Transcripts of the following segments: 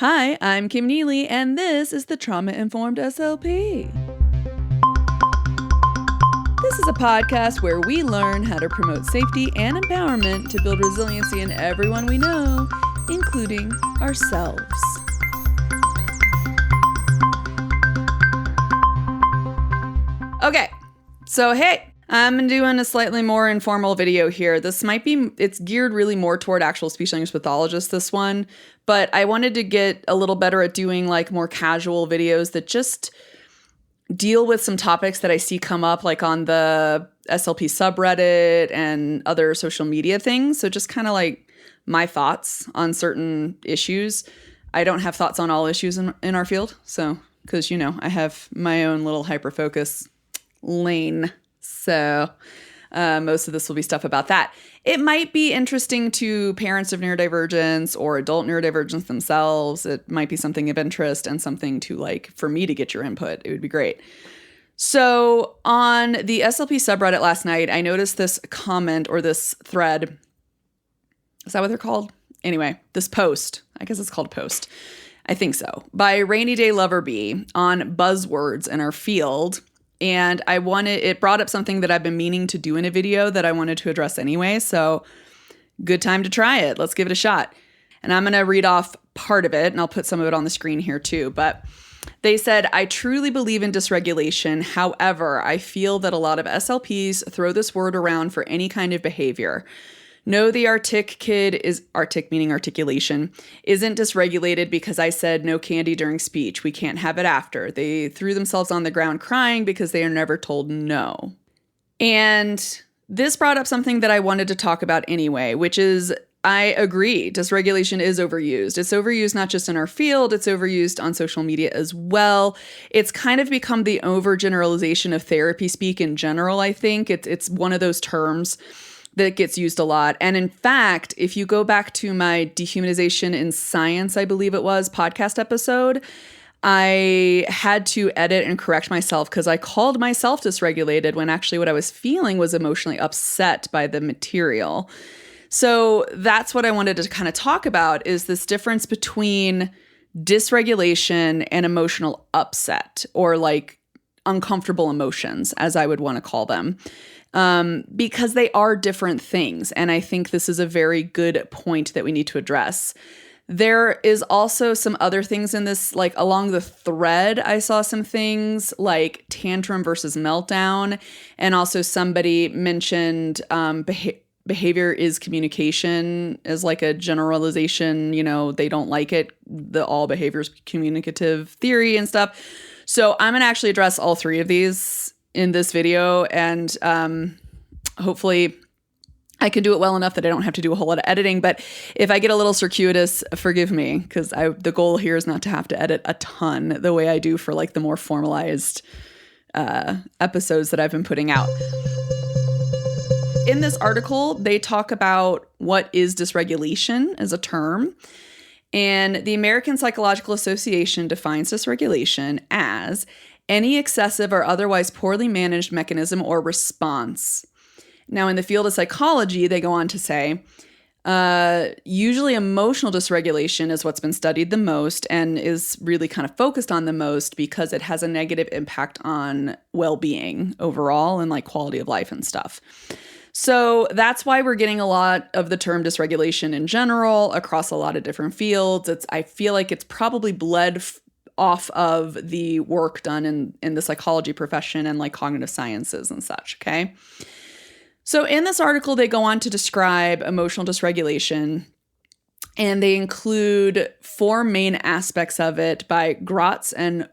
Hi, I'm Kim Neely, and this is the Trauma-Informed SLP. This is a podcast where we learn how to promote safety and empowerment to build resiliency in everyone we know, including ourselves. Okay, so hey, I'm doing a slightly more informal video here. It's geared really more toward actual speech language pathologists, this one, but I wanted to get a little better at doing like more casual videos that just deal with some topics that I see come up like on the SLP subreddit and other social media things. So just kind of like my thoughts on certain issues. I don't have thoughts on all issues in our field. So, because, I have my own little hyper-focus lane. So most of this will be stuff about that. It might be interesting to parents of neurodivergence or adult neurodivergence themselves. It might be something of interest and something to for me to get your input. It would be great. So on the SLP subreddit last night, I noticed this comment or this thread. Is that what they're called? Anyway, this post, I guess it's called a post. I think so. By Rainy Day Lover Bee on buzzwords in our field. And it brought up something that I've been meaning to do in a video that I wanted to address anyway. So good time to try it. Let's give it a shot. And I'm going to read off part of it, and I'll put some of it on the screen here too. But they said, I truly believe in dysregulation. However, I feel that a lot of SLPs throw this word around for any kind of behavior. No, the artic kid is artic, meaning articulation, isn't dysregulated because I said no candy during speech. We can't have it after. They threw themselves on the ground crying because they are never told no. And this brought up something that I wanted to talk about anyway, which is I agree. Dysregulation is overused. It's overused not just in our field, it's overused on social media as well. It's kind of become the overgeneralization of therapy speak in general, I think. It's one of those terms that gets used a lot. And in fact, if you go back to my Dehumanization in Science, I believe it was, podcast episode, I had to edit and correct myself because I called myself dysregulated when actually what I was feeling was emotionally upset by the material. So that's what I wanted to kind of talk about is this difference between dysregulation and emotional upset, or uncomfortable emotions, as I would want to call them. Because they are different things. And I think this is a very good point that we need to address. There is also some other things in this, along the thread, I saw some things like tantrum versus meltdown. And also somebody mentioned behavior is communication as a generalization. They don't like it. The all behavior is communicative theory and stuff. So I'm going to actually address all three of these in this video, and hopefully I can do it well enough that I don't have to do a whole lot of editing. But if I get a little circuitous, forgive me, because the goal here is not to have to edit a ton the way I do for the more formalized episodes that I've been putting out. In this article, they talk about what is dysregulation as a term. And the American Psychological Association defines dysregulation as any excessive or otherwise poorly managed mechanism or response. Now, in the field of psychology, they go on to say, usually emotional dysregulation is what's been studied the most and is really kind of focused on the most because it has a negative impact on well-being overall and quality of life and stuff. So that's why we're getting a lot of the term dysregulation in general across a lot of different fields. I feel like it's probably bled off of the work done in the psychology profession and cognitive sciences and such, okay? So in this article, they go on to describe emotional dysregulation, and they include four main aspects of it by Gratz and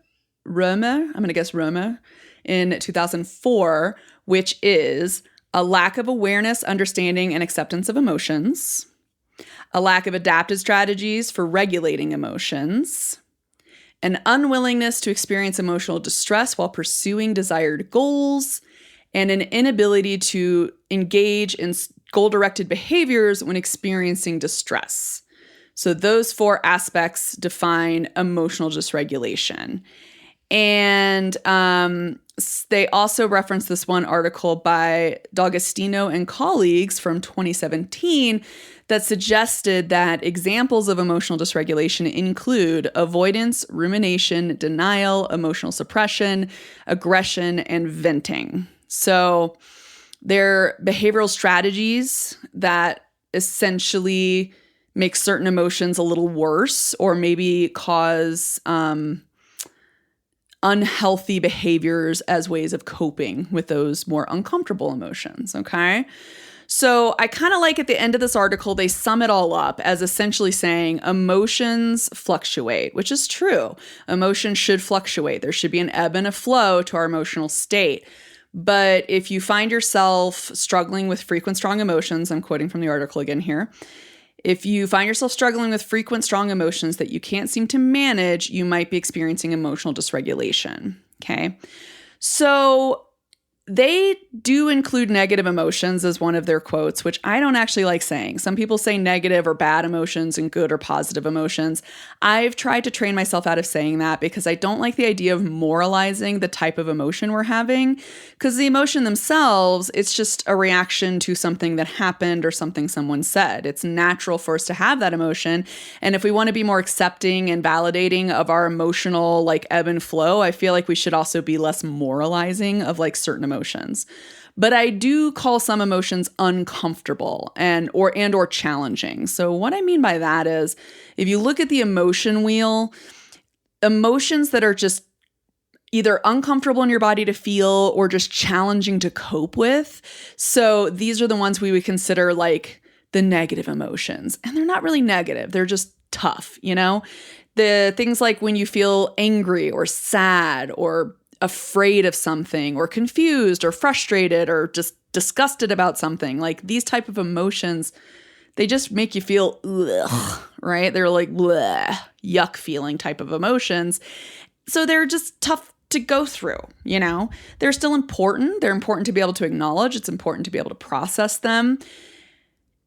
Romer, I'm going to guess Romer, in 2004, which is a lack of awareness, understanding, and acceptance of emotions, a lack of adaptive strategies for regulating emotions, an unwillingness to experience emotional distress while pursuing desired goals, and an inability to engage in goal-directed behaviors when experiencing distress. So those four aspects define emotional dysregulation. And They also reference this one article by D'Agostino and colleagues from 2017 that suggested that examples of emotional dysregulation include avoidance, rumination, denial, emotional suppression, aggression, and venting. So they're behavioral strategies that essentially make certain emotions a little worse or maybe cause unhealthy behaviors as ways of coping with those more uncomfortable emotions, okay? So I kind of like at the end of this article, they sum it all up as essentially saying emotions fluctuate, which is true. Emotions should fluctuate. There should be an ebb and a flow to our emotional state. But if you find yourself struggling with frequent strong emotions, I'm quoting from the article again here, if you find yourself struggling with frequent strong emotions that you can't seem to manage, you might be experiencing emotional dysregulation, okay? So they do include negative emotions as one of their quotes, which I don't actually like saying. Some people say negative or bad emotions and good or positive emotions. I've tried to train myself out of saying that because I don't like the idea of moralizing the type of emotion we're having, because the emotion themselves, it's just a reaction to something that happened or something someone said. It's natural for us to have that emotion. And if we want to be more accepting and validating of our emotional like ebb and flow, I feel like we should also be less moralizing of like certain emotions. But I do call some emotions uncomfortable and or challenging. So what I mean by that is if you look at the emotion wheel, emotions that are just either uncomfortable in your body to feel or just challenging to cope with. So these are the ones we would consider like the negative emotions. And they're not really negative. They're just tough, you know? The things like when you feel angry or sad or afraid of something or confused or frustrated or just disgusted about something, like these type of emotions, they just make you feel ugh, right? They're like bleh, yuck feeling type of emotions. So they're just tough to go through, you know? They're still important. They're important to be able to acknowledge. It's important to be able to process them.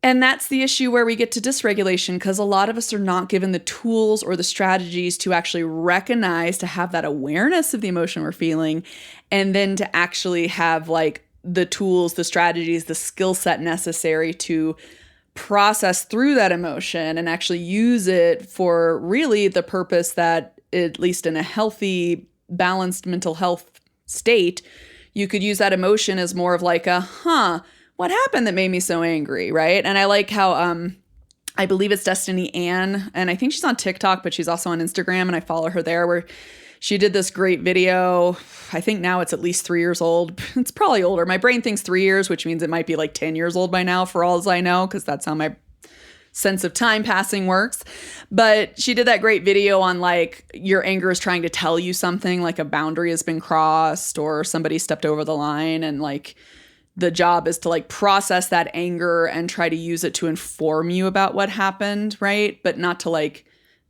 And that's the issue where we get to dysregulation, because a lot of us are not given the tools or the strategies to actually recognize, to have that awareness of the emotion we're feeling, and then to actually have like the tools, the strategies, the skill set necessary to process through that emotion and actually use it for really the purpose that, at least in a healthy, balanced mental health state, you could use that emotion as more of like a, what happened that made me so angry, right? And I like how I believe it's Destiny Ann, and I think she's on TikTok, but she's also on Instagram, and I follow her there, where she did this great video. I think now it's at least 3 years old. It's probably older. My brain thinks 3 years, which means it might be like 10 years old by now for all as I know, because that's how my sense of time passing works. But she did that great video on like your anger is trying to tell you something, like a boundary has been crossed or somebody stepped over the line, and like the job is to like process that anger and try to use it to inform you about what happened, right? But not to like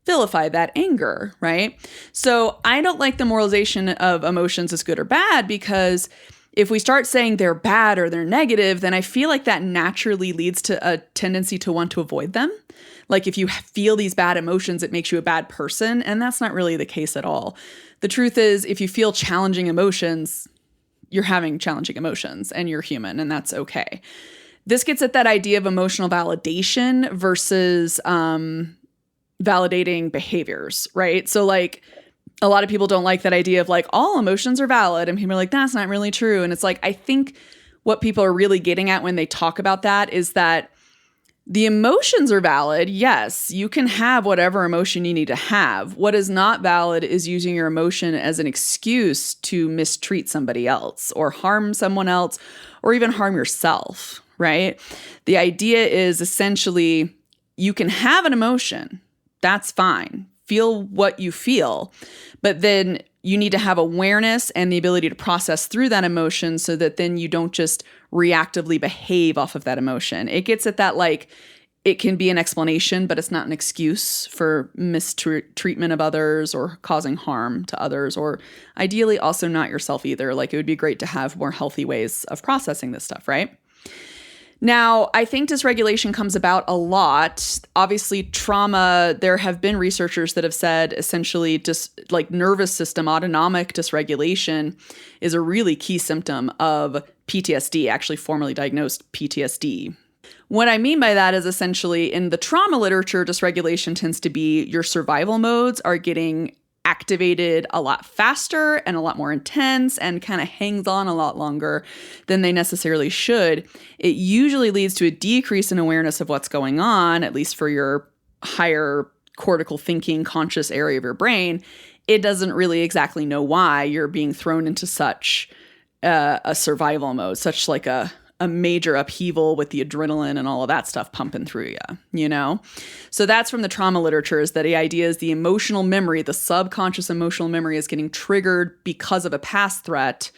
vilify that anger, right? So I don't like the moralization of emotions as good or bad, because if we start saying they're bad or they're negative, then I feel like that naturally leads to a tendency to want to avoid them. Like if you feel these bad emotions, it makes you a bad person. And that's not really the case at all. The truth is, if you feel challenging emotions, you're having challenging emotions and you're human, and that's okay. This gets at that idea of emotional validation versus validating behaviors, right? So like a lot of people don't like that idea of like all emotions are valid, and people are like, that's not really true. And it's like, I think what people are really getting at when they talk about that is that the emotions are valid. Yes, you can have whatever emotion you need to have. What is not valid is using your emotion as an excuse to mistreat somebody else or harm someone else or even harm yourself, right? The idea is essentially you can have an emotion. That's fine. Feel what you feel. But then you need to have awareness and the ability to process through that emotion so that then you don't just reactively behave off of that emotion. It gets at that, like, it can be an explanation, but it's not an excuse for mistreatment of others or causing harm to others, or ideally also not yourself either. Like, it would be great to have more healthy ways of processing this stuff, right? Now, I think dysregulation comes about a lot. Obviously, trauma, there have been researchers that have said essentially just like nervous system autonomic dysregulation is a really key symptom of PTSD, actually formally diagnosed PTSD. What I mean by that is essentially in the trauma literature, dysregulation tends to be your survival modes are getting activated a lot faster and a lot more intense and kind of hangs on a lot longer than they necessarily should. It usually leads to a decrease in awareness of what's going on, at least for your higher cortical thinking conscious area of your brain. It doesn't really exactly know why you're being thrown into such a survival mode, such like a major upheaval with the adrenaline and all of that stuff pumping through you know? So that's from the trauma literature, is that the idea is the emotional memory, the subconscious emotional memory is getting triggered because of a past threat.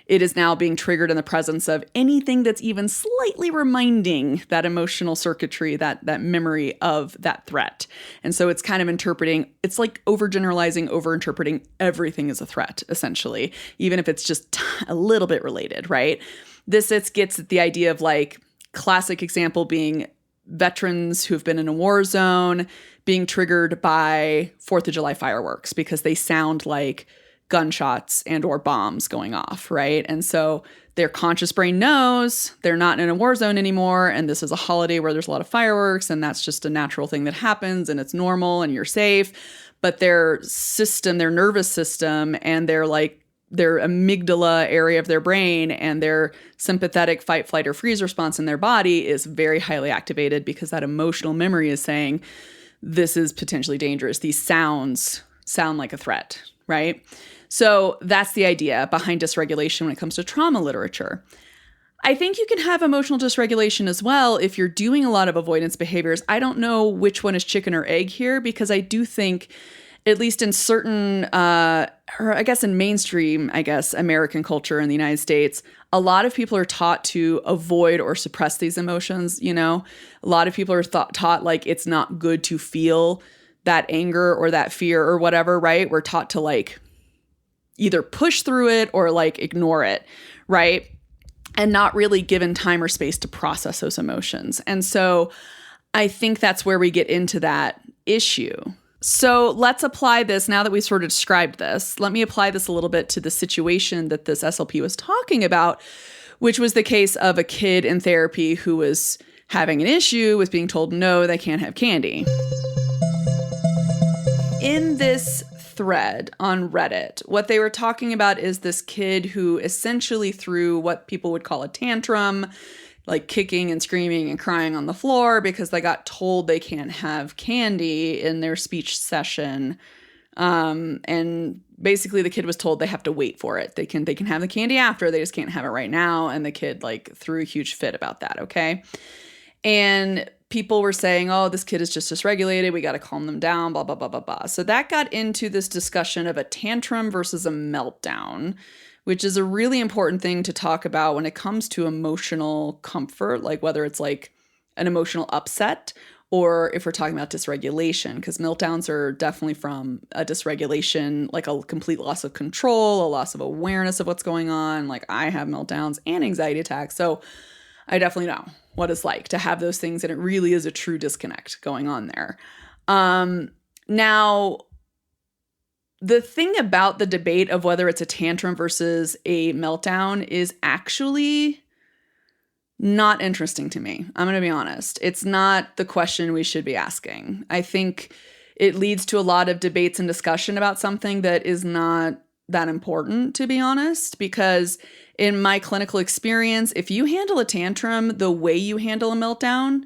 It is now being triggered in the presence of anything that's even slightly reminding that emotional circuitry, that memory of that threat. And so it's kind of interpreting, it's like overgeneralizing, overinterpreting everything as a threat, essentially, even if it's just a little bit related, right? This gets at the idea of like classic example being veterans who've been in a war zone being triggered by 4th of July fireworks because they sound like gunshots and or bombs going off, right? And so their conscious brain knows they're not in a war zone anymore, and this is a holiday where there's a lot of fireworks, and that's just a natural thing that happens, and it's normal, and you're safe. But their system, their nervous system, and their amygdala area of their brain and their sympathetic fight, flight, or freeze response in their body is very highly activated because that emotional memory is saying, this is potentially dangerous. These sounds sound like a threat, right? So that's the idea behind dysregulation when it comes to trauma literature. I think you can have emotional dysregulation as well if you're doing a lot of avoidance behaviors. I don't know which one is chicken or egg here, because I do think, at least in certain, or I guess in mainstream, American culture in the United States, a lot of people are taught to avoid or suppress these emotions, you know? A lot of people are taught like it's not good to feel that anger or that fear or whatever, right? We're taught to like either push through it or like ignore it, right? And not really given time or space to process those emotions. And so I think that's where we get into that issue. So let's apply this, now that we've sort of described this, let me apply this a little bit to the situation that this SLP was talking about, which was the case of a kid in therapy who was having an issue with being told, no, they can't have candy. In this thread on Reddit, what they were talking about is this kid who essentially threw what people would call a tantrum, like kicking and screaming and crying on the floor because they got told they can't have candy in their speech session. And basically the kid was told they have to wait for it. They can have the candy after, they just can't have it right now. And the kid like threw a huge fit about that. Okay. And people were saying, oh, this kid is just dysregulated. We got to calm them down, blah, blah, blah, blah, blah. So that got into this discussion of a tantrum versus a meltdown, which is a really important thing to talk about when it comes to emotional comfort, like whether it's like an emotional upset or if we're talking about dysregulation, because meltdowns are definitely from a dysregulation, like a complete loss of control, a loss of awareness of what's going on. Like I have meltdowns and anxiety attacks. So I definitely know what it's like to have those things, and it really is a true disconnect going on there. Now, the thing about the debate of whether it's a tantrum versus a meltdown is actually not interesting to me. I'm going to be honest. It's not the question we should be asking. I think it leads to a lot of debates and discussion about something that is not that important, to be honest, because in my clinical experience, if you handle a tantrum the way you handle a meltdown,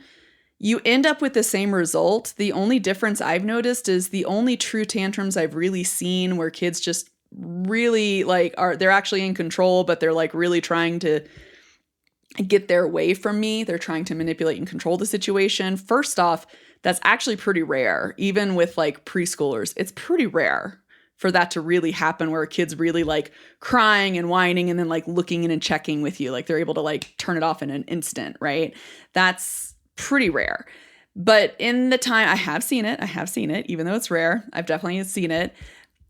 you end up with the same result. The only difference I've noticed is the only true tantrums I've really seen where kids just really like they're actually in control, but they're like really trying to get their way from me. They're trying to manipulate and control the situation. First off, that's actually pretty rare. Even with like preschoolers, it's pretty rare for that to really happen where a kid's really like crying and whining and then like looking in and checking with you. Like they're able to like turn it off in an instant, right? That's pretty rare. But in the time, I have seen it, even though it's rare, I've definitely seen it.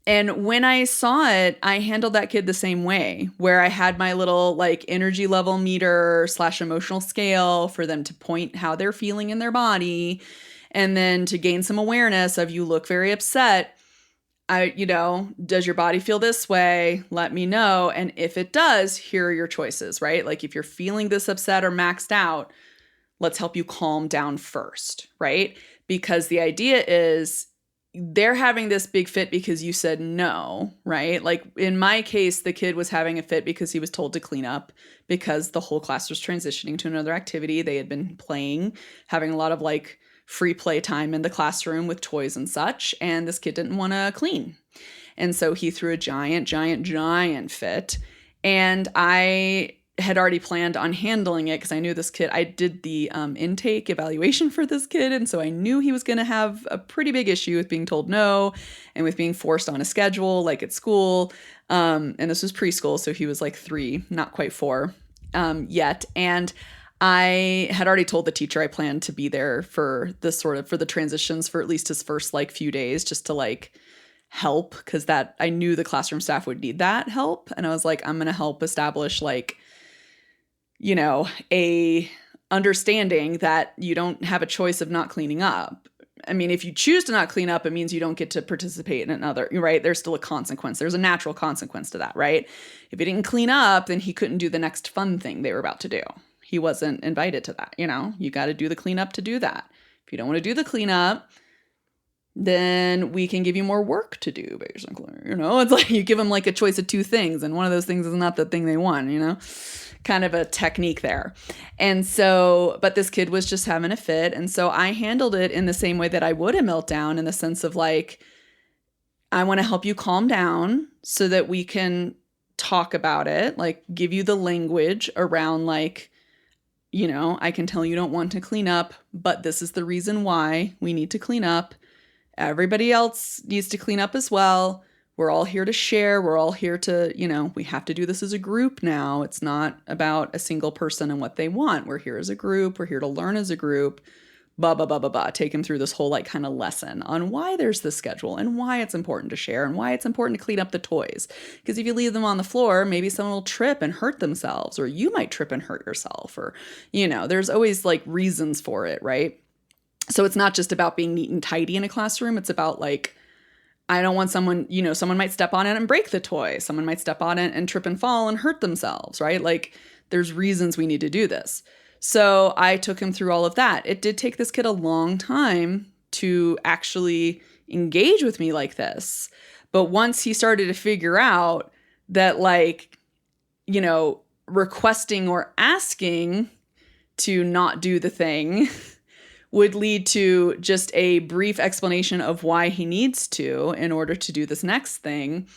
And when I saw it, I handled that kid the same way, where I had my little like energy level meter / emotional scale for them to point how they're feeling in their body. And then to gain some awareness of, you look very upset. Does your body feel this way? Let me know. And if it does, here are your choices, right? Like if you're feeling this upset or maxed out, let's help you calm down first, right? Because the idea is they're having this big fit because you said no, right? Like in my case, the kid was having a fit because he was told to clean up because the whole class was transitioning to another activity. They had been playing, having a lot of like free play time in the classroom with toys and such. And this kid didn't want to clean. And so he threw a giant fit. And I had already planned on handling it because I knew this kid. I did the intake evaluation for this kid. And so I knew he was going to have a pretty big issue with being told no and with being forced on a schedule, like at school. And this was preschool. So he was like 3, not quite 4 yet. And I had already told the teacher I planned to be there for the transitions for at least his first like few days, just to like help, because that I knew the classroom staff would need that help. And I was like, I'm going to help establish like, a understanding that you don't have a choice of not cleaning up. I mean, if you choose to not clean up, it means you don't get to participate in another, right? There's still a consequence. There's a natural consequence to that, right? If he didn't clean up, then he couldn't do the next fun thing they were about to do. He wasn't invited to that, you got to do the cleanup to do that. If you don't want to do the cleanup, then we can give you more work to do, basically. It's like you give them like a choice of 2 things, and one of those things is not the thing they want, kind of a technique there. And so, but this kid was just having a fit. And so I handled it in the same way that I would a meltdown, in the sense of like, I want to help you calm down so that we can talk about it, like give you the language around like, I can tell you don't want to clean up, but this is the reason why we need to clean up. Everybody else needs to clean up as well. We're all here to share. We're all here to, we have to do this as a group now. It's not about a single person and what they want. We're here as a group. We're here to learn as a group. Blah, blah, blah, blah, blah. Take them through this whole like kind of lesson on why there's this schedule and why it's important to share and why it's important to clean up the toys. Because if you leave them on the floor, maybe someone will trip and hurt themselves, or you might trip and hurt yourself, or, there's always like reasons for it, right? So it's not just about being neat and tidy in a classroom. It's about like, I don't want someone, someone might step on it and break the toy. Someone might step on it and trip and fall and hurt themselves, right? Like there's reasons we need to do this. So I took him through all of that. It did take this kid a long time to actually engage with me like this. But once he started to figure out that like, requesting or asking to not do the thing would lead to just a brief explanation of why he needs to in order to do this next thing,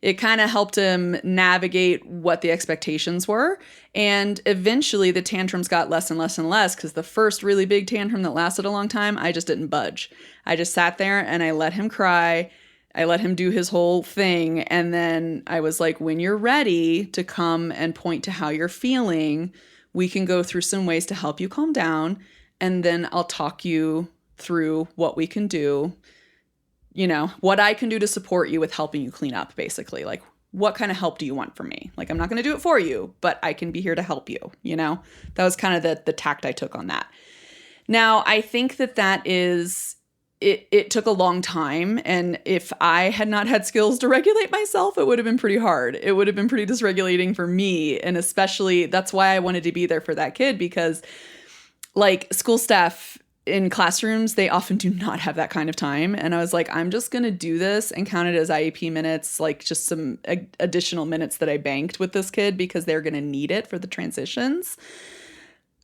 it kind of helped him navigate what the expectations were. And eventually the tantrums got less and less and less, because the first really big tantrum that lasted a long time, I just didn't budge. I just sat there and I let him cry. I let him do his whole thing. And then I was like, when you're ready to come and point to how you're feeling, we can go through some ways to help you calm down. And then I'll talk you through what we can do, what I can do to support you with helping you clean up, basically. Like, what kind of help do you want from me? Like, I'm not going to do it for you, but I can be here to help you, That was kind of the tact I took on that. Now, I think that is, it took a long time. And if I had not had skills to regulate myself, it would have been pretty hard. It would have been pretty dysregulating for me. And especially, that's why I wanted to be there for that kid, because like school staff in classrooms, they often do not have that kind of time. And I was like, I'm just going to do this and count it as IEP minutes, like just some additional minutes that I banked with this kid, because they're going to need it for the transitions.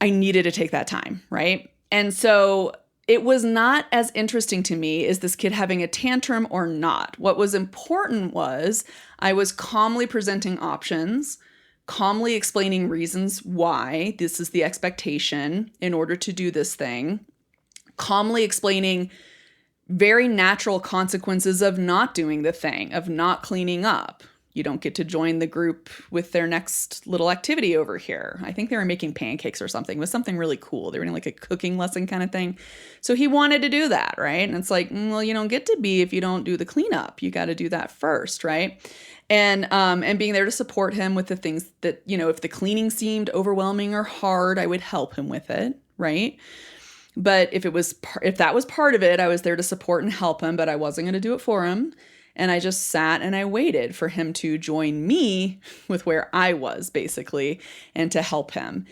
I needed to take that time, right? And so it was not as interesting to me, is this kid having a tantrum or not? What was important was I was calmly presenting options, calmly explaining reasons why this is the expectation in order to do this thing, calmly explaining very natural consequences of not doing the thing, of not cleaning up, You don't get to join the group with their next little activity over here. I think they were making pancakes or something. It was something really cool. They were doing like a cooking lesson kind of thing. So he wanted to do that, right? And it's like, well, you don't get to be if you don't do the cleanup. You got to do that first, right? And being there to support him with the things that, if the cleaning seemed overwhelming or hard, I would help him with it, right? But if that was part of it, I was there to support and help him, but I wasn't going to do it for him. And I just sat and I waited for him to join me with where I was, basically, and to help him.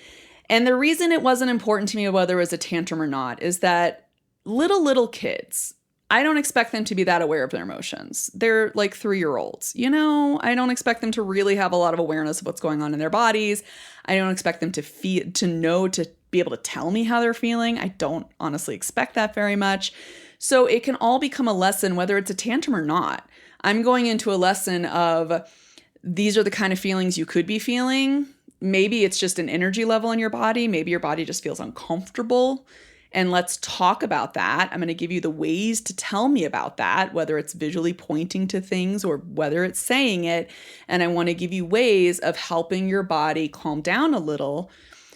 And the reason it wasn't important to me whether it was a tantrum or not is that little kids, I don't expect them to be that aware of their emotions. They're like 3-year-olds. I don't expect them to really have a lot of awareness of what's going on in their bodies. I don't expect them to be able to tell me how they're feeling. I don't honestly expect that very much. So it can all become a lesson, whether it's a tantrum or not. I'm going into a lesson of these are the kind of feelings you could be feeling. Maybe it's just an energy level in your body. Maybe your body just feels uncomfortable. And let's talk about that. I'm going to give you the ways to tell me about that, whether it's visually pointing to things or whether it's saying it. And I want to give you ways of helping your body calm down a little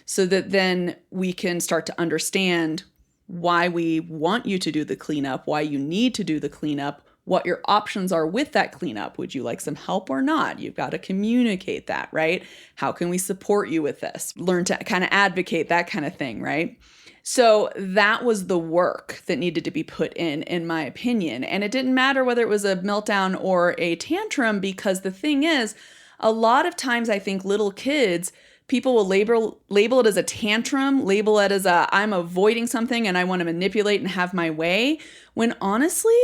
so that then we can start to understand why we want you to do the cleanup, why you need to do the cleanup, what your options are with that cleanup. Would you like some help or not? You've got to communicate that, right? How can we support you with this? Learn to kind of advocate, that kind of thing, right? So that was the work that needed to be put in my opinion. And it didn't matter whether it was a meltdown or a tantrum, because the thing is, a lot of times I think little kids, people will label it as a tantrum, label it as I'm avoiding something and I want to manipulate and have my way, when honestly,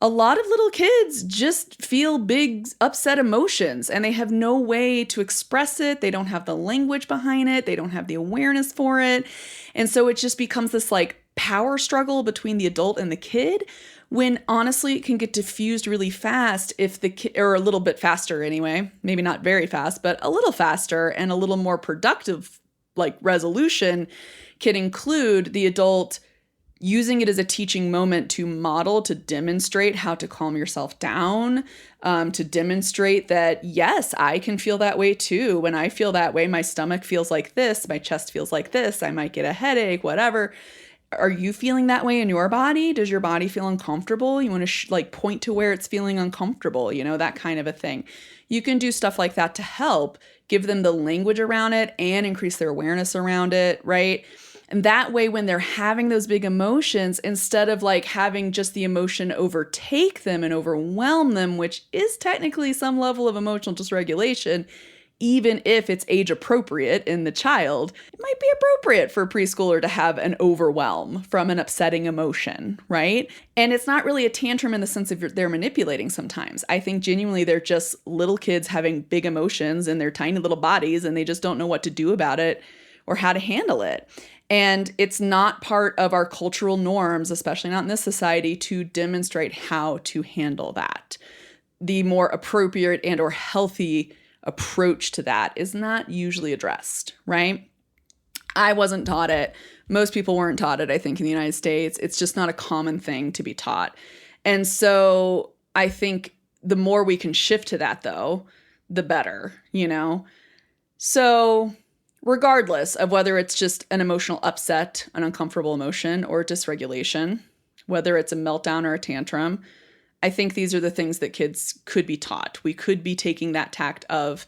a lot of little kids just feel big upset emotions and they have no way to express it. They don't have the language behind it. They don't have the awareness for it. And so it just becomes this like power struggle between the adult and the kid, when honestly it can get diffused really fast if the kid, or a little bit faster anyway, maybe not very fast, but a little faster, and a little more productive like resolution can include the adult using it as a teaching moment to model, to demonstrate how to calm yourself down, to demonstrate that, yes, I can feel that way too. When I feel that way, my stomach feels like this, my chest feels like this, I might get a headache, whatever. Are you feeling that way in your body? Does your body feel uncomfortable? You want to point to where it's feeling uncomfortable, that kind of a thing. You can do stuff like that to help give them the language around it and increase their awareness around it, right? And that way, when they're having those big emotions, instead of like having just the emotion overtake them and overwhelm them, which is technically some level of emotional dysregulation, even if it's age appropriate in the child, it might be appropriate for a preschooler to have an overwhelm from an upsetting emotion, right? And it's not really a tantrum in the sense of they're manipulating sometimes. I think genuinely they're just little kids having big emotions in their tiny little bodies and they just don't know what to do about it or how to handle it. And it's not part of our cultural norms, especially not in this society, to demonstrate how to handle that. The more appropriate and or healthy approach to that is not usually addressed, right? I wasn't taught it. Most people weren't taught it, I think, in the United States. It's just not a common thing to be taught. And so I think the more we can shift to that, though, the better, So regardless of whether it's just an emotional upset, an uncomfortable emotion, or dysregulation, whether it's a meltdown or a tantrum, I think these are the things that kids could be taught. We could be taking that tact of,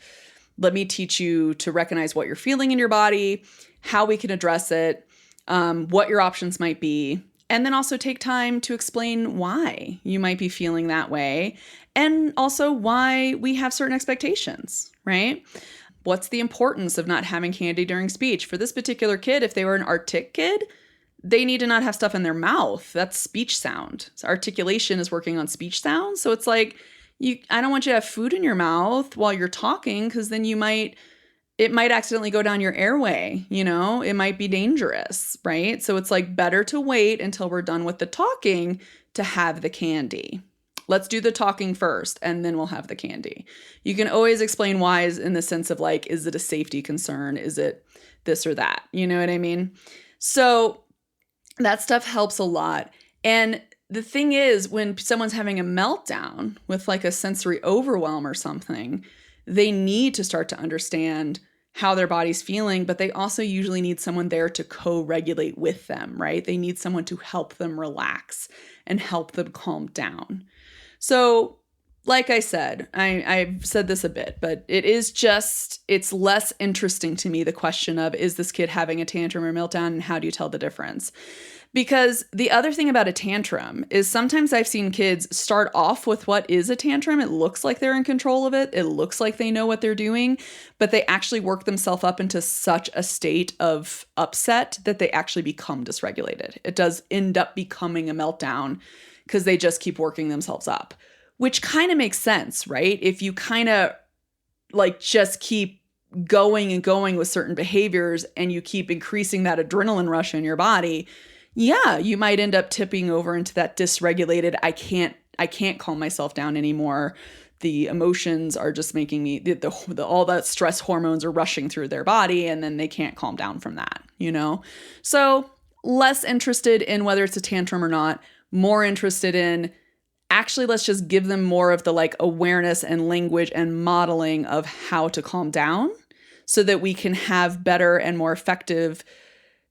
let me teach you to recognize what you're feeling in your body, how we can address it, what your options might be, and then also take time to explain why you might be feeling that way, and also why we have certain expectations, right? What's the importance of not having candy during speech? For this particular kid, if they were an artic kid, they need to not have stuff in their mouth. That's speech sound. So articulation is working on speech sound. So it's like, I don't want you to have food in your mouth while you're talking, because then it might accidentally go down your airway, it might be dangerous, right? So it's like better to wait until we're done with the talking to have the candy. Let's do the talking first, and then we'll have the candy. You can always explain why in the sense of like, is it a safety concern? Is it this or that? You know what I mean? So that stuff helps a lot. And the thing is, when someone's having a meltdown with like a sensory overwhelm or something, they need to start to understand how their body's feeling, but they also usually need someone there to co-regulate with them, right? They need someone to help them relax and help them calm down. So like I said, I've said this a bit, but it's less interesting to me, the question of, is this kid having a tantrum or meltdown, and how do you tell the difference? Because the other thing about a tantrum is sometimes I've seen kids start off with what is a tantrum. It looks like they're in control of it. It looks like they know what they're doing, but they actually work themselves up into such a state of upset that they actually become dysregulated. It does end up becoming a meltdown because they just keep working themselves up, which kind of makes sense, right? If you kind of like just keep going and going with certain behaviors and you keep increasing that adrenaline rush in your body, yeah, you might end up tipping over into that dysregulated, I can't calm myself down anymore. The emotions are just making me, all that stress hormones are rushing through their body, and then they can't calm down from that, you know? So less interested in whether it's a tantrum or not, more interested in actually, let's just give them more of the like awareness and language and modeling of how to calm down so that we can have better and more effective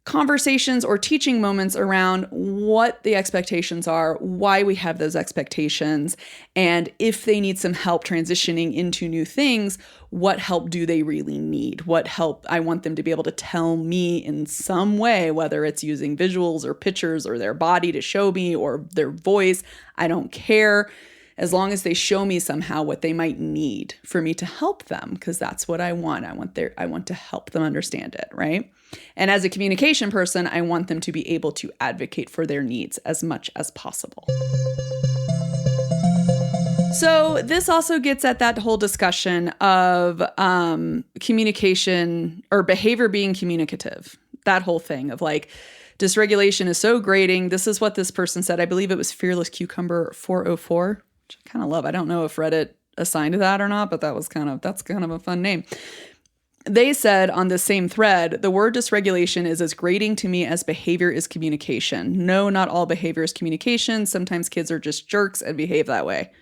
conversations or teaching moments around what the expectations are, why we have those expectations, and if they need some help transitioning into new things, what help do they really need? What help I want them to be able to tell me in some way, whether it's using visuals or pictures or their body to show me or their voice. I don't care. As long as they show me somehow what they might need for me to help them, because that's what I want. I want to help them understand it, right? And as a communication person, I want them to be able to advocate for their needs as much as possible. So this also gets at that whole discussion of communication or behavior being communicative. That whole thing of like, dysregulation is so grating. This is what this person said. I believe it was Fearless Cucumber 404. Which I kind of love. I don't know if Reddit assigned that or not, but that's kind of a fun name. They said on the same thread, the word dysregulation is as grating to me as behavior is communication. No, not all behavior is communication. Sometimes kids are just jerks and behave that way.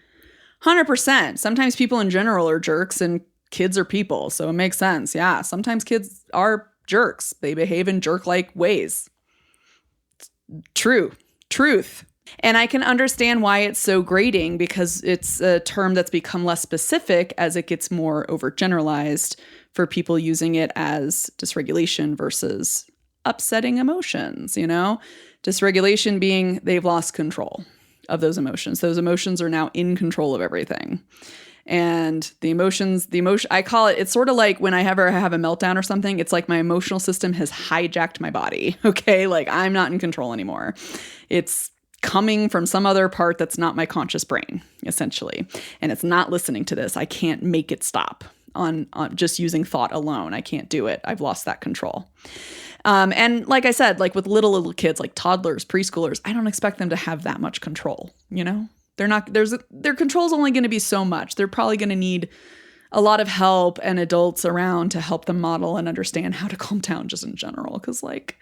100%. Sometimes people in general are jerks and kids are people. So it makes sense. Yeah. Sometimes kids are jerks. They behave in jerk-like ways. Truth. And I can understand why it's so grating, because it's a term that's become less specific as it gets more overgeneralized for people using it as dysregulation versus upsetting emotions, you know? Dysregulation being they've lost control of those emotions. Those emotions are now in control of everything. And the emotion, I call it, it's sort of like when I ever have a meltdown or something, it's like my emotional system has hijacked my body, okay? Like I'm not in control anymore. It's coming from some other part that's not my conscious brain, essentially. And it's not listening to this. I can't make it stop on just using thought alone. I can't do it. I've lost that control. And like I said, like with little kids, like toddlers, preschoolers, I don't expect them to have that much control, you know? Their control's only going to be so much. They're probably going to need a lot of help and adults around to help them model and understand how to calm down just in general. Because like,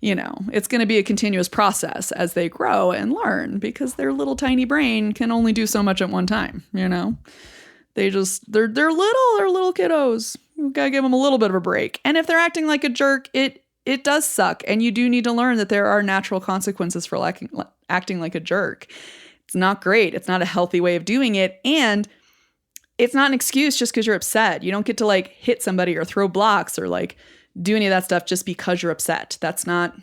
you know, it's going to be a continuous process as they grow and learn, because their little tiny brain can only do so much at one time, you know? They're little kiddos. You got to give them a little bit of a break. And if they're acting like a jerk, it does suck. And you do need to learn that there are natural consequences for acting like a jerk. It's not great. It's not a healthy way of doing it. And it's not an excuse just because you're upset. You don't get to like hit somebody or throw blocks or like do any of that stuff just because you're upset. That's not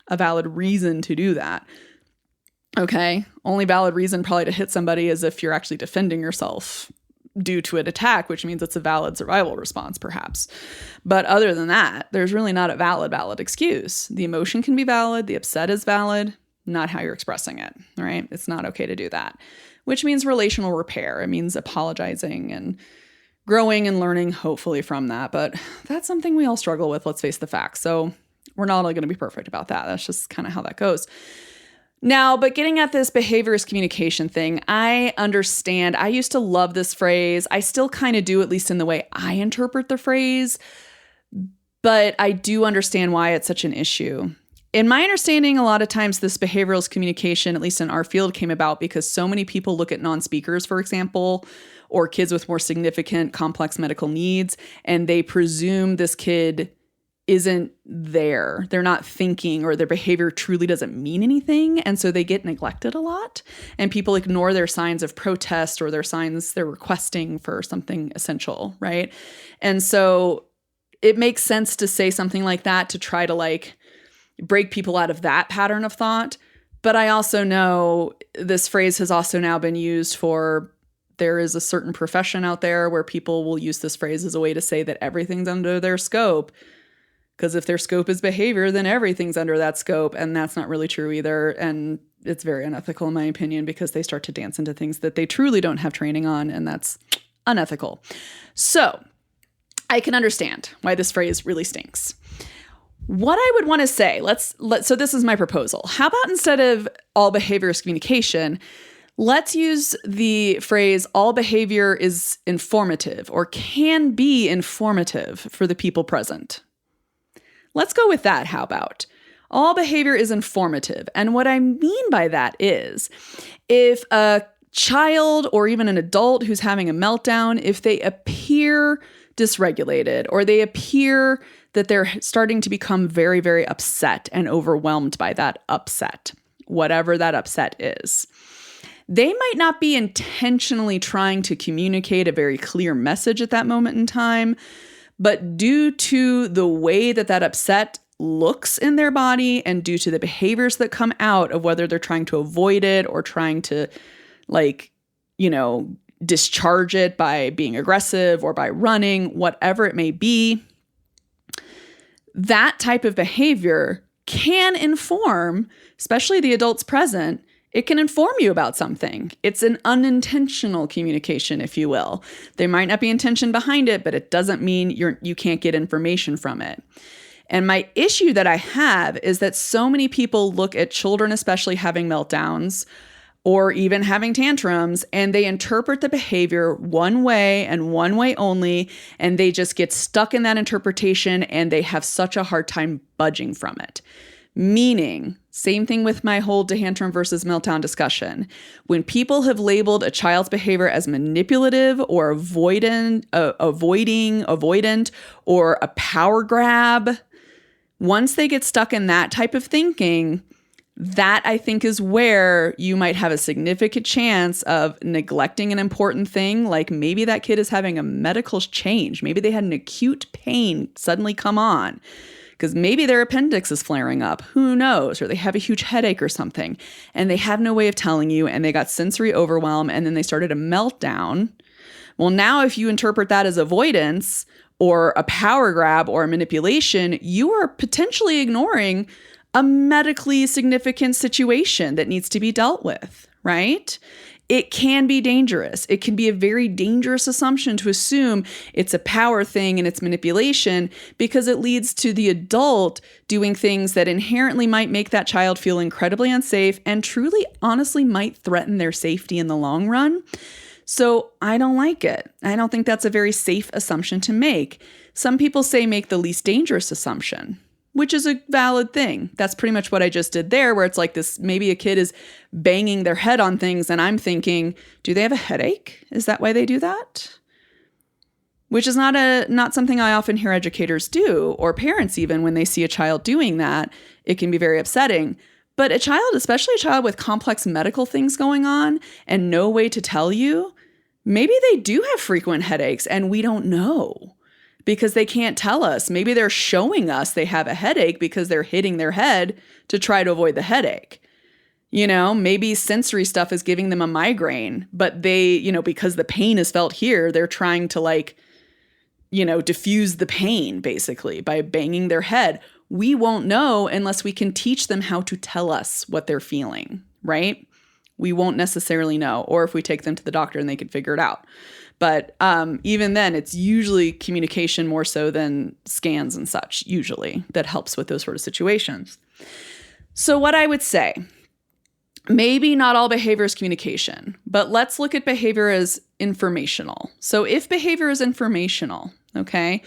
a valid reason to do that. Okay. Only valid reason probably to hit somebody is if you're actually defending yourself due to an attack, which means it's a valid survival response, perhaps. But other than that, there's really not a valid excuse. The emotion can be valid. The upset is valid, not how you're expressing it, right? It's not okay to do that, which means relational repair. It means apologizing and growing and learning, hopefully, from that. But that's something we all struggle with. Let's face the facts. So we're not all going to be perfect about that. That's just kind of how that goes. Now, but getting at this behaviorist communication thing, I understand. I used to love this phrase. I still kind of do, at least in the way I interpret the phrase. But I do understand why it's such an issue. In my understanding, a lot of times this behavioral communication, at least in our field, came about because so many people look at non-speakers, for example, or kids with more significant complex medical needs, and they presume this kid isn't there. They're not thinking, or their behavior truly doesn't mean anything. And so they get neglected a lot, and people ignore their signs of protest or their signs they're requesting for something essential, right? And so it makes sense to say something like that to try to like break people out of that pattern of thought. But I also know this phrase has also now been used for, there is a certain profession out there where people will use this phrase as a way to say that everything's under their scope. Because if their scope is behavior, then everything's under that scope. And that's not really true either. And it's very unethical in my opinion, because they start to dance into things that they truly don't have training on. And that's unethical. So I can understand why this phrase really stinks. What I would want to say, so this is my proposal. How about instead of all behavior is communication, let's use the phrase all behavior is informative or can be informative for the people present. Let's go with that. How about all behavior is informative? And what I mean by that is if a child or even an adult who's having a meltdown, if they appear dysregulated or they appear that they're starting to become very, very upset and overwhelmed by that upset, whatever that upset is, they might not be intentionally trying to communicate a very clear message at that moment in time, but due to the way that that upset looks in their body and due to the behaviors that come out of whether they're trying to avoid it or trying to discharge it by being aggressive or by running, whatever it may be, that type of behavior can inform, especially the adults present, it can inform you about something. It's an unintentional communication, if you will. There might not be intention behind it, but it doesn't mean you can't get information from it. And my issue that I have is that so many people look at children, especially having meltdowns or even having tantrums, and they interpret the behavior one way and one way only, and they just get stuck in that interpretation and they have such a hard time budging from it. Meaning, same thing with my whole tantrum versus meltdown discussion. When people have labeled a child's behavior as manipulative or avoidant, or a power grab, once they get stuck in that type of thinking, that I think is where you might have a significant chance of neglecting an important thing. Like maybe that kid is having a medical change. Maybe they had an acute pain suddenly come on because maybe their appendix is flaring up. Who knows? Or they have a huge headache or something and they have no way of telling you and they got sensory overwhelm and then they started a meltdown. Well, now if you interpret that as avoidance or a power grab or a manipulation, you are potentially ignoring a medically significant situation that needs to be dealt with, right? It can be dangerous. It can be a very dangerous assumption to assume it's a power thing and it's manipulation because it leads to the adult doing things that inherently might make that child feel incredibly unsafe and truly, honestly, might threaten their safety in the long run. So I don't like it. I don't think that's a very safe assumption to make. Some people say make the least dangerous assumption, which is a valid thing. That's pretty much what I just did there, where it's like this, maybe a kid is banging their head on things and I'm thinking, do they have a headache? Is that why they do that? Which is not something I often hear educators do, or parents even, when they see a child doing that. It can be very upsetting. But a child, especially a child with complex medical things going on and no way to tell you, maybe they do have frequent headaches and we don't know because they can't tell us. Maybe they're showing us they have a headache because they're hitting their head to try to avoid the headache. Maybe sensory stuff is giving them a migraine, but they, because the pain is felt here, they're trying to diffuse the pain basically by banging their head. We won't know unless we can teach them how to tell us what they're feeling, right? We won't necessarily know, or if we take them to the doctor and they can figure it out. But even then, it's usually communication more so than scans and such, usually, that helps with those sort of situations. So what I would say, maybe not all behavior is communication, but let's look at behavior as informational. So if behavior is informational, okay,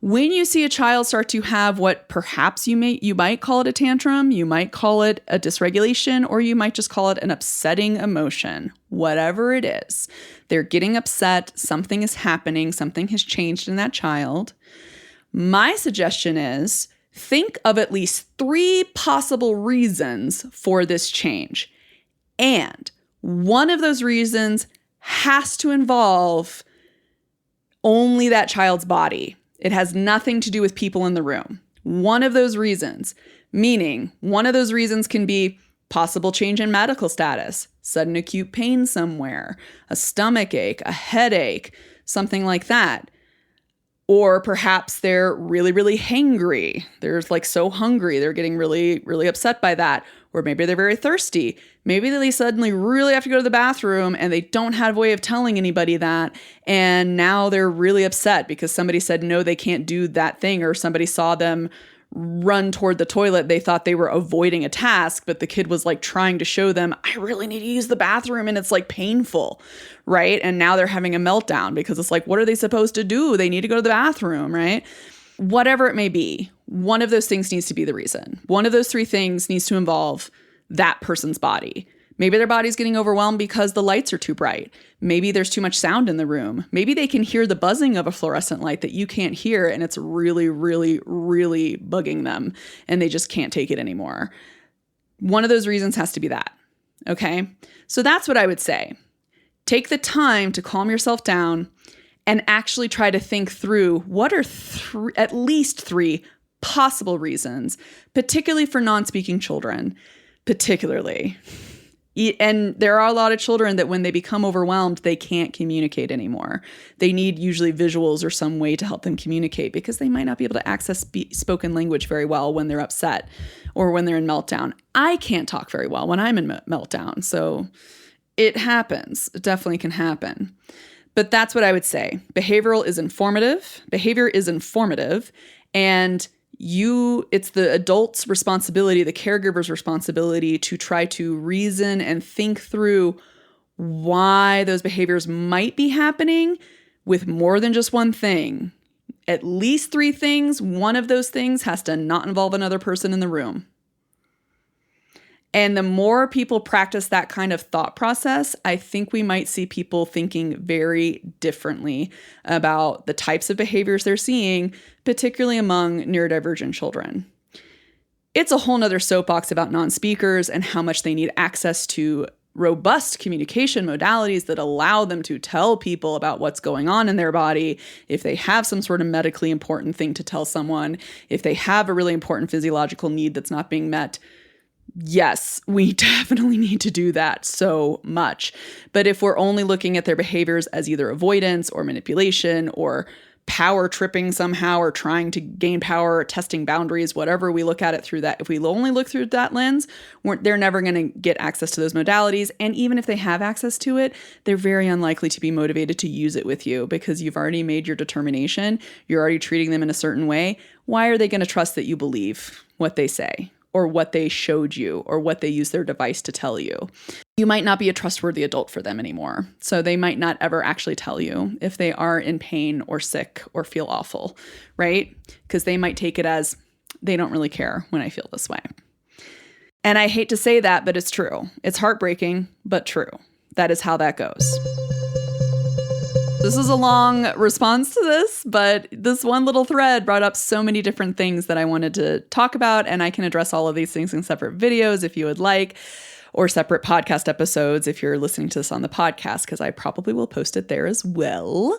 When you see a child start to have what perhaps you might call it a tantrum, you might call it a dysregulation, or you might just call it an upsetting emotion, whatever it is. They're getting upset, something is happening, something has changed in that child. My suggestion is think of at least 3 possible reasons for this change. And one of those reasons has to involve only that child's body. It has nothing to do with people in the room. One of those reasons, meaning one of those reasons can be possible change in medical status, sudden acute pain somewhere, a stomach ache, a headache, something like that. Or perhaps they're really, really hangry. They're like so hungry. They're getting really, really upset by that. Or maybe they're very thirsty. Maybe they suddenly really have to go to the bathroom and they don't have a way of telling anybody that. And now they're really upset because somebody said, no, they can't do that thing. Or somebody saw them run toward the toilet. They thought they were avoiding a task, but the kid was like trying to show them, I really need to use the bathroom and it's like painful, right? And now they're having a meltdown because it's like, what are they supposed to do? They need to go to the bathroom, right? Whatever it may be, one of those things needs to be the reason. One of those 3 things needs to involve that person's body. Maybe their body's getting overwhelmed because the lights are too bright. Maybe there's too much sound in the room. Maybe they can hear the buzzing of a fluorescent light that you can't hear, and it's really, really, really bugging them, and they just can't take it anymore. One of those reasons has to be that, okay? So that's what I would say. Take the time to calm yourself down and actually try to think through what are at least 3 possible reasons, particularly for non-speaking children, particularly. And there are a lot of children that when they become overwhelmed, they can't communicate anymore. They need usually visuals or some way to help them communicate because they might not be able to access spoken language very well when they're upset or when they're in meltdown. I can't talk very well when I'm in meltdown. So it happens. It definitely can happen. But that's what I would say. Behavior is informative, and it's the adult's responsibility, the caregiver's responsibility to try to reason and think through why those behaviors might be happening with more than just one thing. At least 3 things. One of those things has to not involve another person in the room. And the more people practice that kind of thought process, I think we might see people thinking very differently about the types of behaviors they're seeing, particularly among neurodivergent children. It's a whole nother soapbox about non-speakers and how much they need access to robust communication modalities that allow them to tell people about what's going on in their body. If they have some sort of medically important thing to tell someone, if they have a really important physiological need that's not being met, yes, we definitely need to do that so much. But if we're only looking at their behaviors as either avoidance or manipulation or power tripping somehow or trying to gain power or testing boundaries, whatever we look at it through that, if we only look through that lens, they're never going to get access to those modalities. And even if they have access to it, they're very unlikely to be motivated to use it with you because you've already made your determination. You're already treating them in a certain way. Why are they going to trust that you believe what they say? Or what they showed you, or what they use their device to tell you. You might not be a trustworthy adult for them anymore. So they might not ever actually tell you if they are in pain or sick or feel awful, right? Because they might take it as, they don't really care when I feel this way. And I hate to say that, but it's true. It's heartbreaking, but true. That is how that goes. This is a long response to this, but this one little thread brought up so many different things that I wanted to talk about, and I can address all of these things in separate videos if you would like, or separate podcast episodes if you're listening to this on the podcast, because I probably will post it there as well.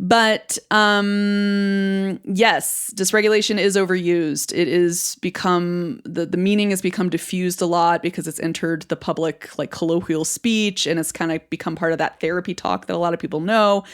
But yes, dysregulation is overused. It is become, the meaning has become diffused a lot because it's entered the public like colloquial speech, and it's kind of become part of that therapy talk that a lot of people know.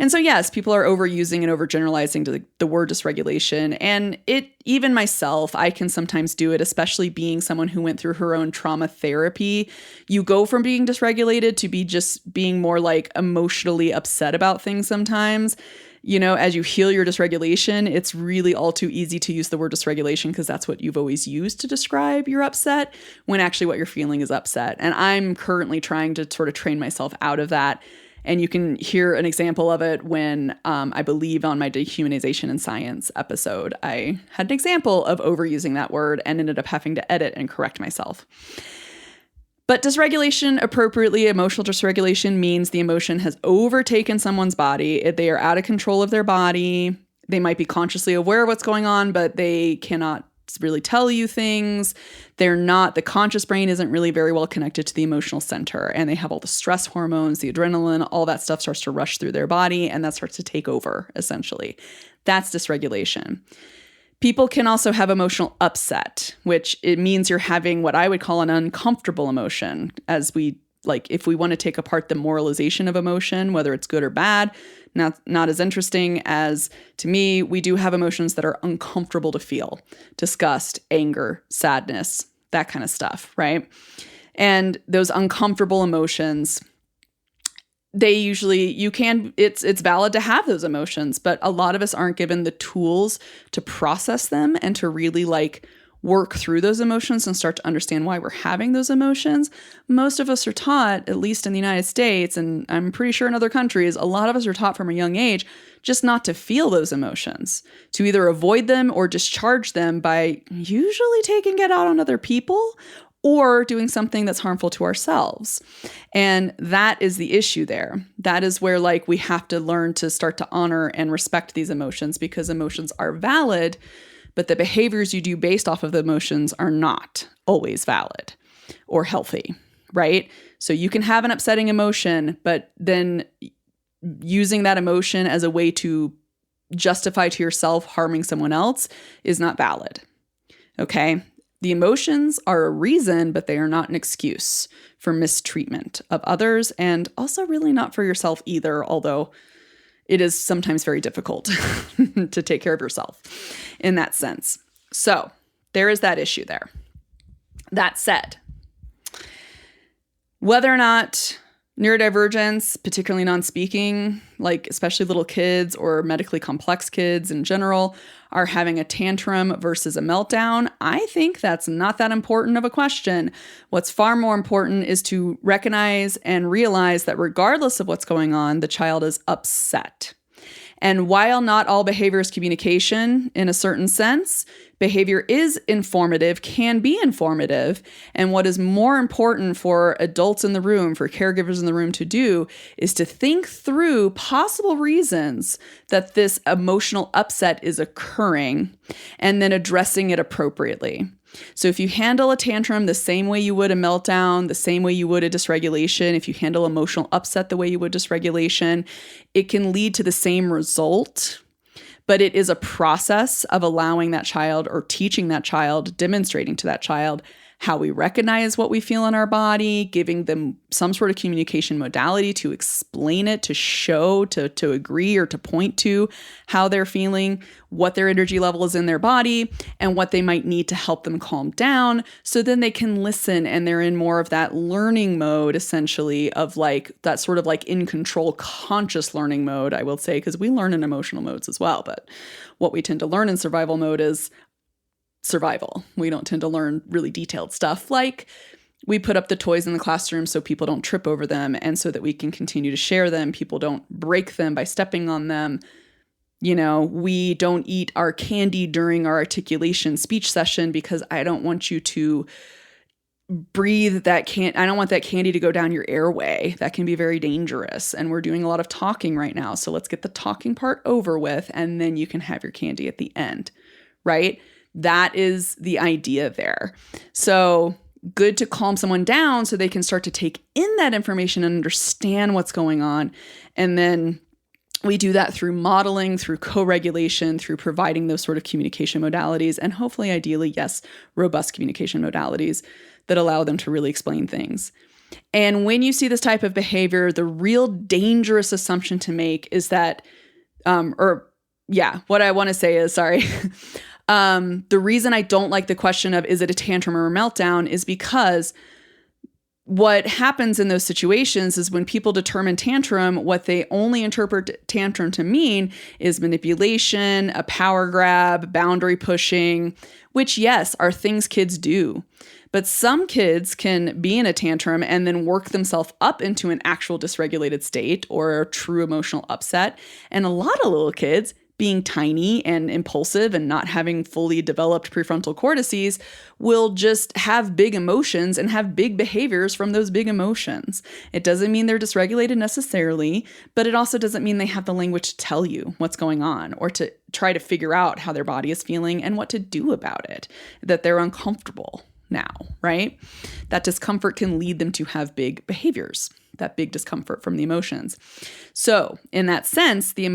And so, yes, people are overusing and overgeneralizing the word dysregulation. And even myself, I can sometimes do it, especially being someone who went through her own trauma therapy. You go from being dysregulated to just being more like emotionally upset about things sometimes. You know, as you heal your dysregulation, it's really all too easy to use the word dysregulation because that's what you've always used to describe your upset, when actually what you're feeling is upset. And I'm currently trying to sort of train myself out of that. And you can hear an example of it when I believe on my dehumanization in science episode, I had an example of overusing that word and ended up having to edit and correct myself. But dysregulation, appropriately, emotional dysregulation means the emotion has overtaken someone's body. They are out of control of their body. They might be consciously aware of what's going on, but they cannot really tell you things. The conscious brain isn't really very well connected to the emotional center, and they have all the stress hormones, the adrenaline, all that stuff starts to rush through their body, and that starts to take over, essentially. That's dysregulation. People can also have emotional upset, which it means you're having what I would call an uncomfortable emotion. If we want to take apart the moralization of emotion, whether it's good or bad, not as interesting as, to me, we do have emotions that are uncomfortable to feel. Disgust, anger, sadness, that kind of stuff, right? And those uncomfortable emotions, it's valid to have those emotions, but a lot of us aren't given the tools to process them and to really work through those emotions and start to understand why we're having those emotions. Most of us are taught, at least in the United States, and I'm pretty sure in other countries, a lot of us are taught from a young age just not to feel those emotions, to either avoid them or discharge them by usually taking it out on other people or doing something that's harmful to ourselves. And that is the issue there. That is where we have to learn to start to honor and respect these emotions, because emotions are valid, but the behaviors you do based off of the emotions are not always valid or healthy, right? So you can have an upsetting emotion, but then using that emotion as a way to justify to yourself harming someone else is not valid, okay? The emotions are a reason, but they are not an excuse for mistreatment of others, and also really not for yourself either, although it is sometimes very difficult to take care of yourself in that sense. So there is that issue there. That said, whether or not neurodivergence, particularly non-speaking, especially little kids or medically complex kids in general, are having a tantrum versus a meltdown, I think that's not that important of a question. What's far more important is to recognize and realize that regardless of what's going on, the child is upset. And while not all behavior is communication in a certain sense, behavior is informative, can be informative. And what is more important for adults in the room, for caregivers in the room to do, is to think through possible reasons that this emotional upset is occurring and then addressing it appropriately. So if you handle a tantrum the same way you would a meltdown, the same way you would a dysregulation, if you handle emotional upset the way you would dysregulation, it can lead to the same result, but it is a process of allowing that child or teaching that child, demonstrating to that child how we recognize what we feel in our body, giving them some sort of communication modality to explain it, to show, to agree or to point to how they're feeling, what their energy level is in their body, and what they might need to help them calm down. So then they can listen and they're in more of that learning mode, essentially, of that sort of in control, conscious learning mode, I will say, because we learn in emotional modes as well. But what we tend to learn in survival mode is survival. We don't tend to learn really detailed stuff we put up the toys in the classroom so people don't trip over them and so that we can continue to share them. People don't break them by stepping on them. We don't eat our candy during our articulation speech session because I don't want you to breathe that I don't want that candy to go down your airway. That can be very dangerous. And we're doing a lot of talking right now. So let's get the talking part over with and then you can have your candy at the end, right? That is the idea there. So good to calm someone down so they can start to take in that information and understand what's going on. And then we do that through modeling, through co-regulation, through providing those sort of communication modalities, and hopefully, ideally, yes, robust communication modalities that allow them to really explain things. And when you see this type of behavior, the real dangerous assumption to make is that, what I want to say is, the reason I don't like the question of is it a tantrum or a meltdown is because what happens in those situations is when people determine tantrum, what they only interpret tantrum to mean is manipulation, a power grab, boundary pushing, which, yes, are things kids do. But some kids can be in a tantrum and then work themselves up into an actual dysregulated state or a true emotional upset. And a lot of little kids, being tiny and impulsive and not having fully developed prefrontal cortices, will just have big emotions and have big behaviors from those big emotions. It doesn't mean they're dysregulated necessarily, but it also doesn't mean they have the language to tell you what's going on or to try to figure out how their body is feeling and what to do about it, that they're uncomfortable now, right? That discomfort can lead them to have big behaviors, that big discomfort from the emotions. So in that sense, the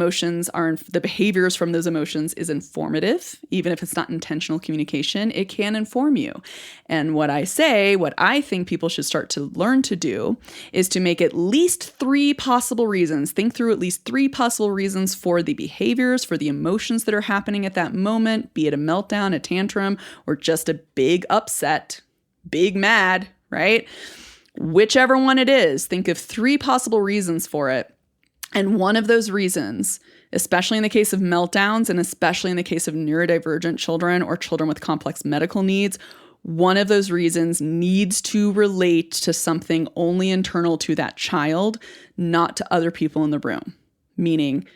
behaviors from those emotions is informative. Even if it's not intentional communication, it can inform you. And what I think people should start to learn to do is to make at least 3 possible reasons. Think through at least 3 possible reasons for the behaviors, for the emotions that are happening at that moment, be it a meltdown, a tantrum, or just a big upset, big mad, right? Whichever one it is, think of 3 possible reasons for it. And one of those reasons, especially in the case of meltdowns and especially in the case of neurodivergent children or children with complex medical needs, one of those reasons needs to relate to something only internal to that child, not to other people in the room. Meaning,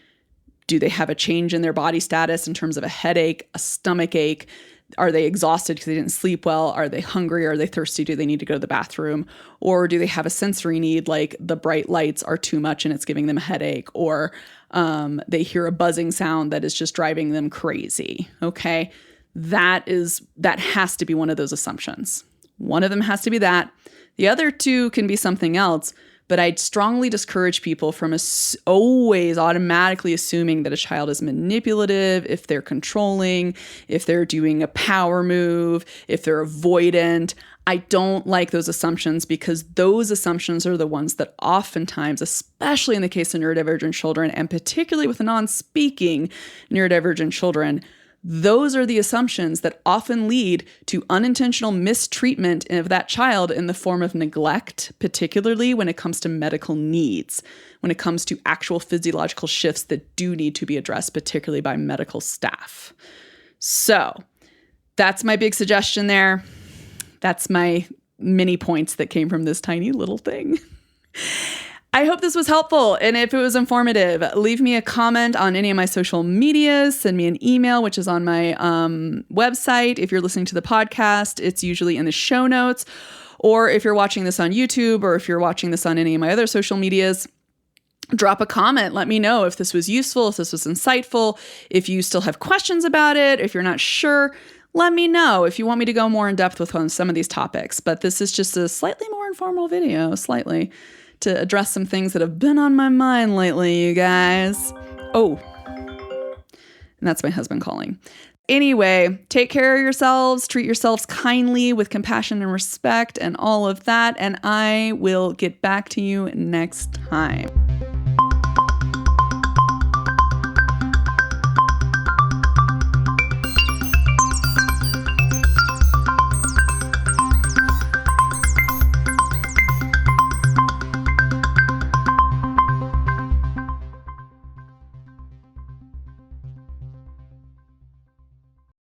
do they have a change in their body status in terms of a headache, a stomach ache? Are they exhausted because they didn't sleep well? Are they hungry? Are they thirsty? Do they need to go to the bathroom? Or do they have a sensory need like the bright lights are too much and it's giving them a headache? Or they hear a buzzing sound that is just driving them crazy, okay? That has to be one of those assumptions. One of them has to be that. The other 2 can be something else. But I'd strongly discourage people from always automatically assuming that a child is manipulative, if they're controlling, if they're doing a power move, if they're avoidant. I don't like those assumptions because those assumptions are the ones that oftentimes, especially in the case of neurodivergent children, and particularly with non-speaking neurodivergent children, those are the assumptions that often lead to unintentional mistreatment of that child in the form of neglect, particularly when it comes to medical needs, when it comes to actual physiological shifts that do need to be addressed, particularly by medical staff. So that's my big suggestion there. That's my mini points that came from this tiny little thing. I hope this was helpful, and if it was informative, leave me a comment on any of my social medias, send me an email, which is on my website. If you're listening to the podcast, it's usually in the show notes, or if you're watching this on YouTube, or if you're watching this on any of my other social medias, drop a comment. Let me know if this was useful, if this was insightful, if you still have questions about it, if you're not sure. Let me know if you want me to go more in depth with some of these topics, but this is just a slightly more informal video, to address some things that have been on my mind lately, you guys. Oh, and that's my husband calling. Anyway, take care of yourselves, treat yourselves kindly with compassion and respect and all of that, and I will get back to you next time.